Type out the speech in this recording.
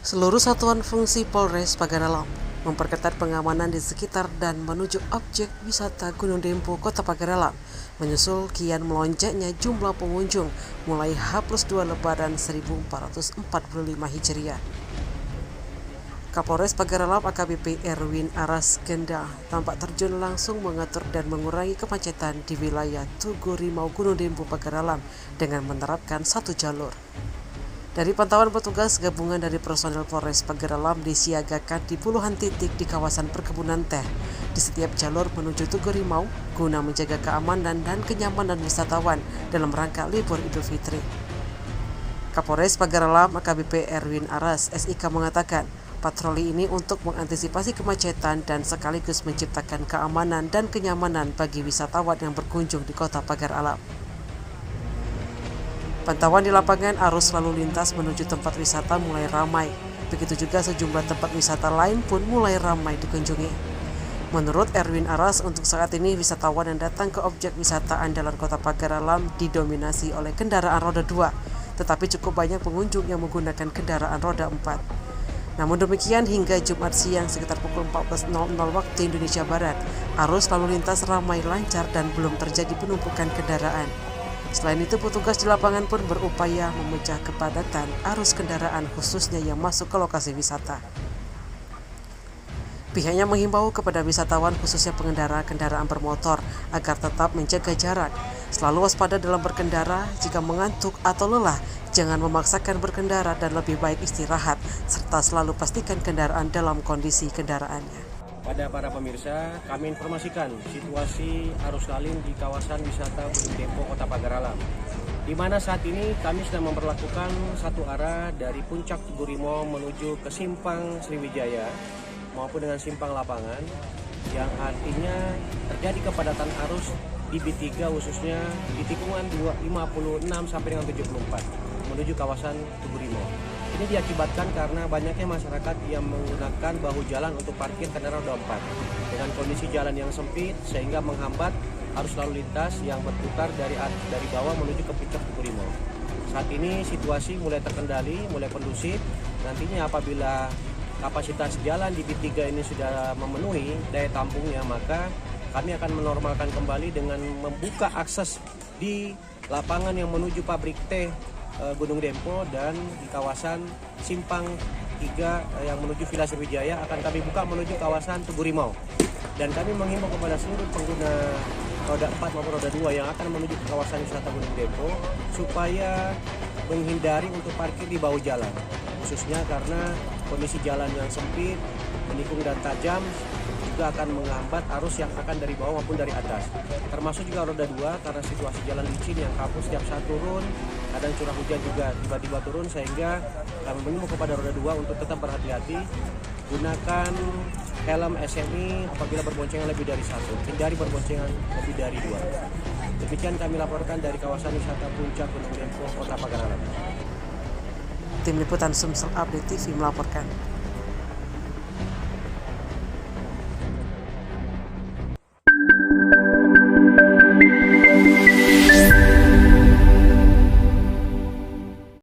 Seluruh satuan fungsi Polres Pagaralam memperketat pengamanan di sekitar dan menuju objek wisata Gunung Dempo, Kota Pagaralam, menyusul kian melonjaknya jumlah pengunjung mulai H+2 Lebaran 1445 Hijriah. Kapolres Pagaralam AKBP Erwin Aras Genda tampak terjun langsung mengatur dan mengurangi kemacetan di wilayah Tugu Rimau Gunung Dempo Pagaralam dengan menerapkan satu jalur. Dari pantauan petugas gabungan dari personel Polres Pagaralam disiagakan di puluhan titik di kawasan perkebunan teh di setiap jalur menuju Tugu Rimau guna menjaga keamanan dan kenyamanan wisatawan dalam rangka libur Idul Fitri. Kapolres Pagaralam AKBP Erwin Aras SIK mengatakan patroli ini untuk mengantisipasi kemacetan dan sekaligus menciptakan keamanan dan kenyamanan bagi wisatawan yang berkunjung di Kota Pagaralam. Pantauan di lapangan arus lalu lintas menuju tempat wisata mulai ramai. Begitu juga sejumlah tempat wisata lain pun mulai ramai dikunjungi. Menurut Erwin Aras, untuk saat ini wisatawan yang datang ke objek wisata andalan Kota Pagaralam didominasi oleh kendaraan roda 2, tetapi cukup banyak pengunjung yang menggunakan kendaraan roda 4. Namun demikian, hingga Jumat siang sekitar pukul 14.00 waktu Indonesia Barat, arus lalu lintas ramai lancar dan belum terjadi penumpukan kendaraan. Selain itu, petugas di lapangan pun berupaya memecah kepadatan arus kendaraan khususnya yang masuk ke lokasi wisata. Pihaknya menghimbau kepada wisatawan khususnya pengendara kendaraan bermotor agar tetap menjaga jarak, selalu waspada dalam berkendara, jika mengantuk atau lelah, jangan memaksakan berkendara dan lebih baik istirahat, serta selalu pastikan kendaraan dalam kondisi kendaraannya. Pada para pemirsa, kami informasikan situasi arus lalu lintas di kawasan wisata Gunung Dempo, Kota Pagaralam, di mana saat ini kami sedang memperlakukan satu arah dari puncak Tugu Rimau menuju ke simpang Sriwijaya maupun dengan simpang lapangan, yang artinya terjadi kepadatan arus di B3 khususnya di tikungan 56 sampai dengan 74 menuju kawasan Tugu Rimau. Ini diakibatkan karena banyaknya masyarakat yang menggunakan bahu jalan untuk parkir kendaraan roda 4 dengan kondisi jalan yang sempit sehingga menghambat arus lalu lintas yang berputar dari bawah menuju ke puncak Tugu Rimau. Saat ini situasi mulai terkendali, mulai kondusif. Nantinya apabila kapasitas jalan di B3 ini sudah memenuhi daya tampungnya, maka kami akan menormalkan kembali dengan membuka akses di lapangan yang menuju pabrik teh Gunung Dempo, dan di kawasan simpang 3 yang menuju Villa Sriwijaya akan kami buka menuju kawasan Tugu Rimau. Dan kami menghimbau kepada seluruh pengguna roda 4 maupun roda 2 yang akan menuju ke kawasan wisata Gunung Dempo supaya menghindari untuk parkir di bahu jalan, khususnya karena kondisi jalan yang sempit, menikung dan tajam juga akan menghambat arus yang akan dari bawah maupun dari atas. Termasuk juga roda 2 karena situasi jalan licin yang kaku setiap saat turun, kadang curah hujan juga tiba-tiba turun, sehingga kami mengimbau kepada roda 2 untuk tetap berhati-hati, gunakan helm SMI apabila berboncengan lebih dari 1, hindari berboncengan lebih dari 2. Demikian kami laporkan dari kawasan wisata Puncak Gunung Dempo, Kota Pagaralam. Tim Liputan Sumsel Update TV melaporkan.